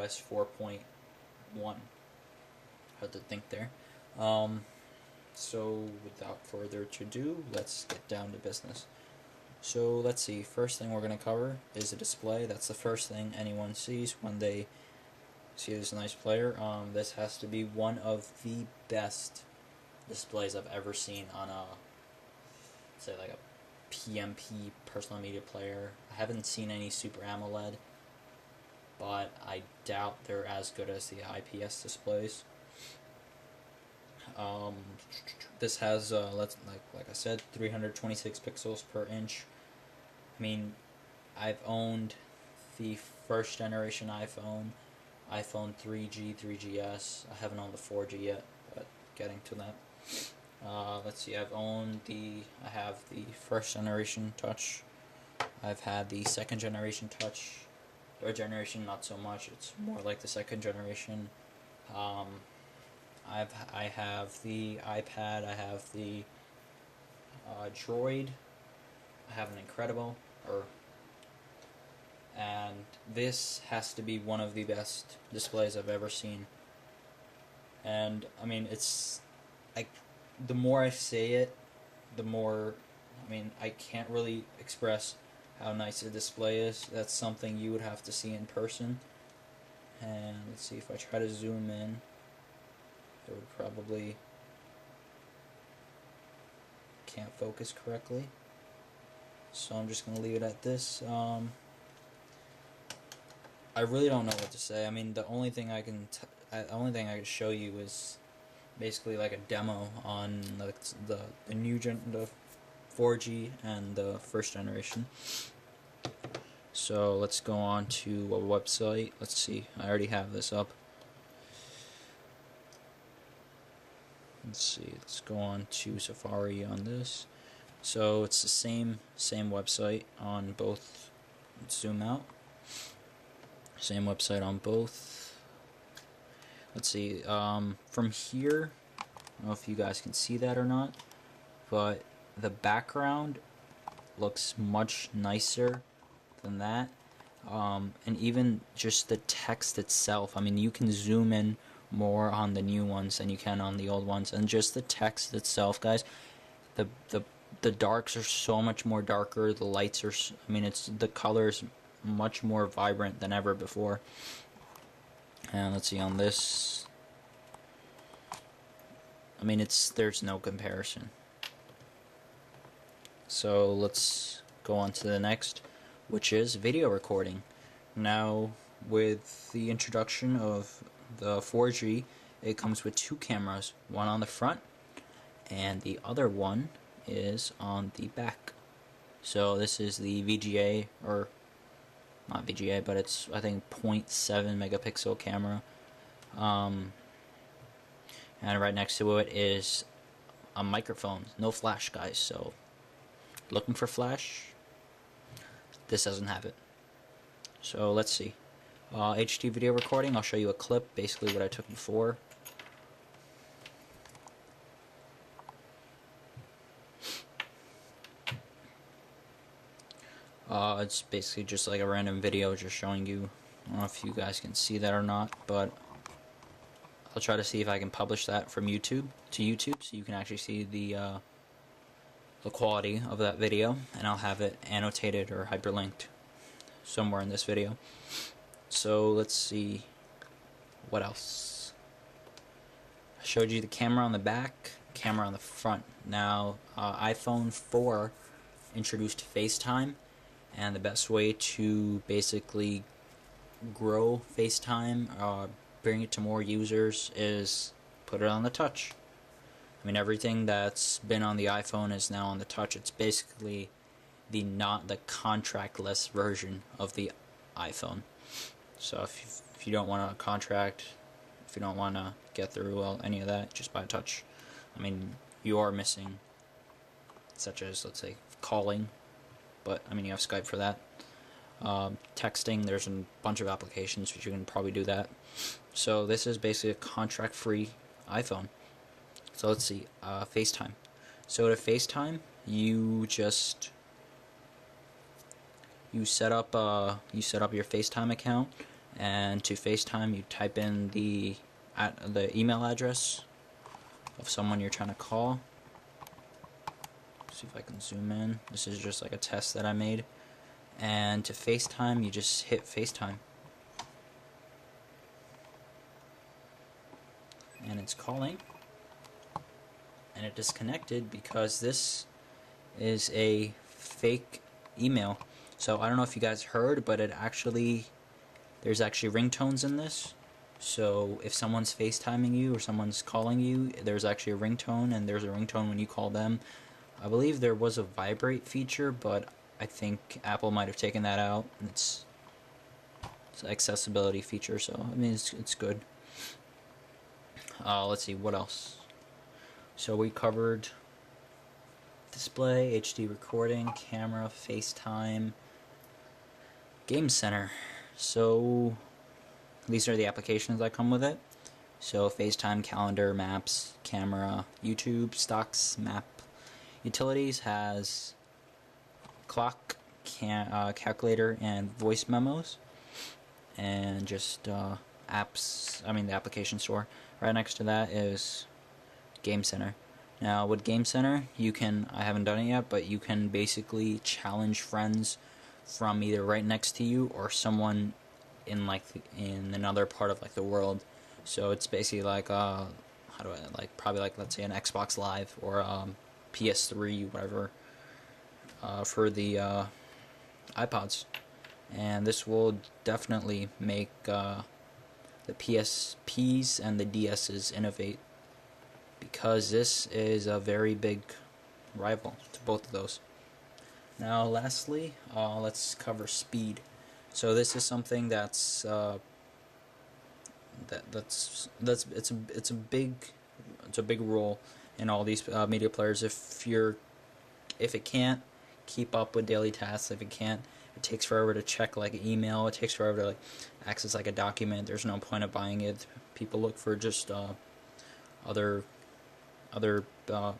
iOS 4.1. Hard to think there. So without further ado, let's get down to business. So let's see, first thing we're going to cover is the display. That's the first thing anyone sees when they see this nice player. This has to be one of the best displays I've ever seen on a, say, like a PMP personal media player. I haven't seen any Super AMOLED, but I doubt they're as good as the IPS displays. This has like I said, 326 pixels per inch. I mean, I've owned the first generation iPhone 3G, 3GS. I haven't owned the 4G yet, but getting to that. Let's see, I have the first generation Touch. I've had the second generation Touch. Third generation, not so much. It's more like the second generation. I have the iPad. I have the Droid. I have an Incredible, and this has to be one of the best displays I've ever seen. And I mean, it's like, the more I say it, the more, I mean, I can't really express how nice the display is. That's something you would have to see in person. And let's see, if I try to zoom in, it would probably can't focus correctly. So I'm just gonna leave it at this. I really don't know what to say. I mean, the only thing I can show you is basically like a demo on the 4G and the first generation. So let's go on to a website. Let's see, I already have this up. Let's see, let's go on to Safari on this. So it's the same website on both. Let's zoom out. Same website on both. Let's see, from here, I don't know if you guys can see that or not, but the background looks much nicer than that. And even just the text itself, I mean, you can zoom in more on the new ones than you can on the old ones, and just the text itself, guys, the darks are so much more darker, the lights are, I mean, the colors much more vibrant than ever before. And let's see, on this, I mean, there's no comparison. So let's go on to the next, which is video recording. Now, with the introduction of the 4G, it comes with two cameras, one on the front and the other one is on the back. So this is the VGA, or not VGA, but it's, I think, 0.7 megapixel camera. And right next to it is a microphone. No flash, guys, so looking for flash, this doesn't have it. So let's see. HD video recording, I'll show you a clip, basically what I took before. It's basically just like a random video just showing you. I don't know if you guys can see that or not, but I'll try to see if I can publish that from YouTube to YouTube so you can actually see the quality of that video, and I'll have it annotated or hyperlinked somewhere in this video. So let's see what else. I showed you the camera on the back, camera on the front. Now iPhone 4 introduced FaceTime, and the best way to basically grow FaceTime, bring it to more users, is put it on the Touch. I mean, everything that's been on the iPhone is now on the Touch. It's basically not the contractless version of the iPhone. So if you don't want a contract, if you don't want to get through any of that, just buy a Touch. I mean, you are missing, such as, let's say, calling, but I mean, you have Skype for that. Texting, there's a bunch of applications which you can probably do that. So this is basically a contract-free iPhone. So let's see, FaceTime. So to FaceTime, you set up your FaceTime account, And to FaceTime, you type in the email address of someone you're trying to call. See if I can zoom in. This is just like a test that I made. And to FaceTime, you just hit FaceTime. And it's calling. And it disconnected because this is a fake email. So I don't know if you guys heard, but there's actually ringtones in this. So if someone's FaceTiming you or someone's calling you, there's actually a ringtone, and there's a ringtone when you call them. I believe there was a vibrate feature, but I think Apple might have taken that out. It's an accessibility feature, so I mean it's good. Let's see what else. So we covered display, HD recording, camera, FaceTime, Game Center. So these are the applications that come with it. So FaceTime, calendar, maps, camera, YouTube, stocks, map. Utilities has clock, calculator, and voice memos. And just apps, the application store. Right next to that is Game Center. Now with Game Center, I haven't done it yet, but you can basically challenge friends from either right next to you or someone in another part of the world. So it's basically probably let's say an Xbox Live or PS3, whatever, for the iPods. And this will definitely make the PSPs and the DSs innovate, because this is a very big rival to both of those. Now lastly, let's cover speed. So this is something it's a big role in all these media players. If it can't keep up with daily tasks, it takes forever to check an email, it takes forever to access a document, there's no point of buying it. People look for just other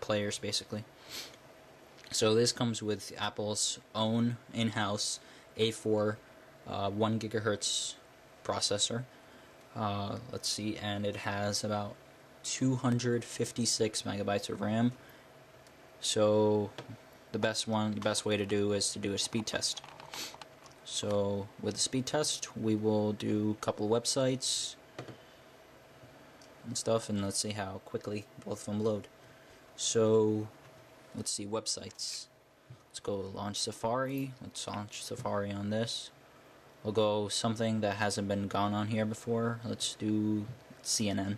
players basically. So this comes with Apple's own in-house A4 1 gigahertz processor. Let's see, and it has about 256 megabytes of RAM. So the best way to do is to do a speed test. So with the speed test, we will do a couple of websites and stuff, and let's see how quickly both of them load. So let's see, websites. Let's go launch Safari. Let's launch Safari on this. We'll go something that hasn't been gone on here before. Let's do CNN.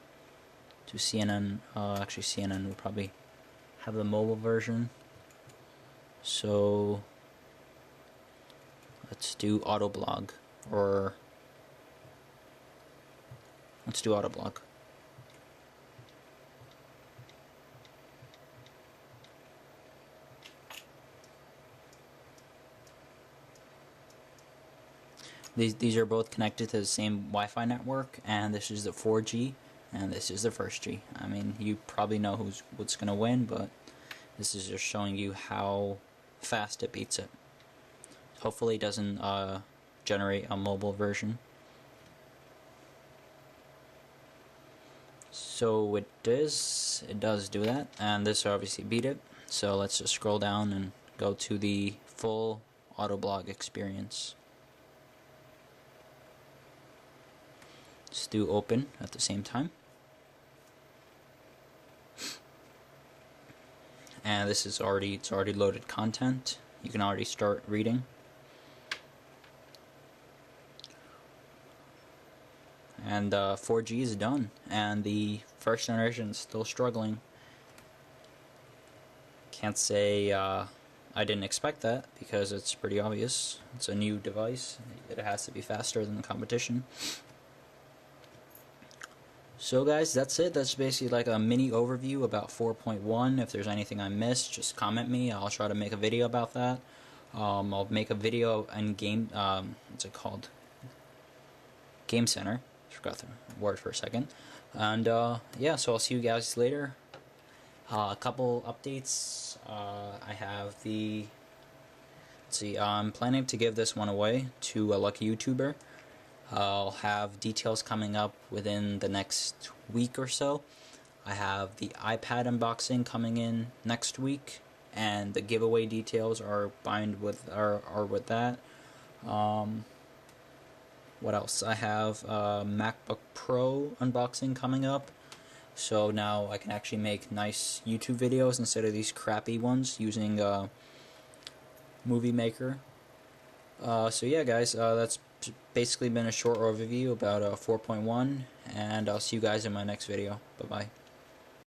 Actually CNN will probably have the mobile version. So let's do Autoblog, or let's do Autoblog. These are both connected to the same Wi-Fi network, and this is the 4G, and this is the first G. I mean, you probably know what's going to win, but this is just showing you how fast it beats it. Hopefully it doesn't generate a mobile version. So it does do that, and this obviously beat it. So let's just scroll down and go to the full Autoblog experience. Let's do open at the same time. And this is it's already loaded content. You can already start reading. And 4G is done, and the first generation is still struggling. Can't say I didn't expect that, because it's pretty obvious. It's a new device. It has to be faster than the competition. So guys, that's it. That's basically a mini overview about 4.1. If there's anything I missed, just comment me. I'll try to make a video about that. I'll make a video in what's it called? Game Center. Forgot the word for a second. And yeah, so I'll see you guys later. A couple updates. I have let's see, I'm planning to give this one away to a lucky YouTuber. I'll have details coming up within the next week or so. I have the iPad unboxing coming in next week, and the giveaway details are with that. What else? I have a MacBook Pro unboxing coming up, so now I can actually make nice YouTube videos instead of these crappy ones using Movie Maker. So yeah, guys, that's basically been a short overview about 4.1, and I'll see you guys in my next video. Bye bye.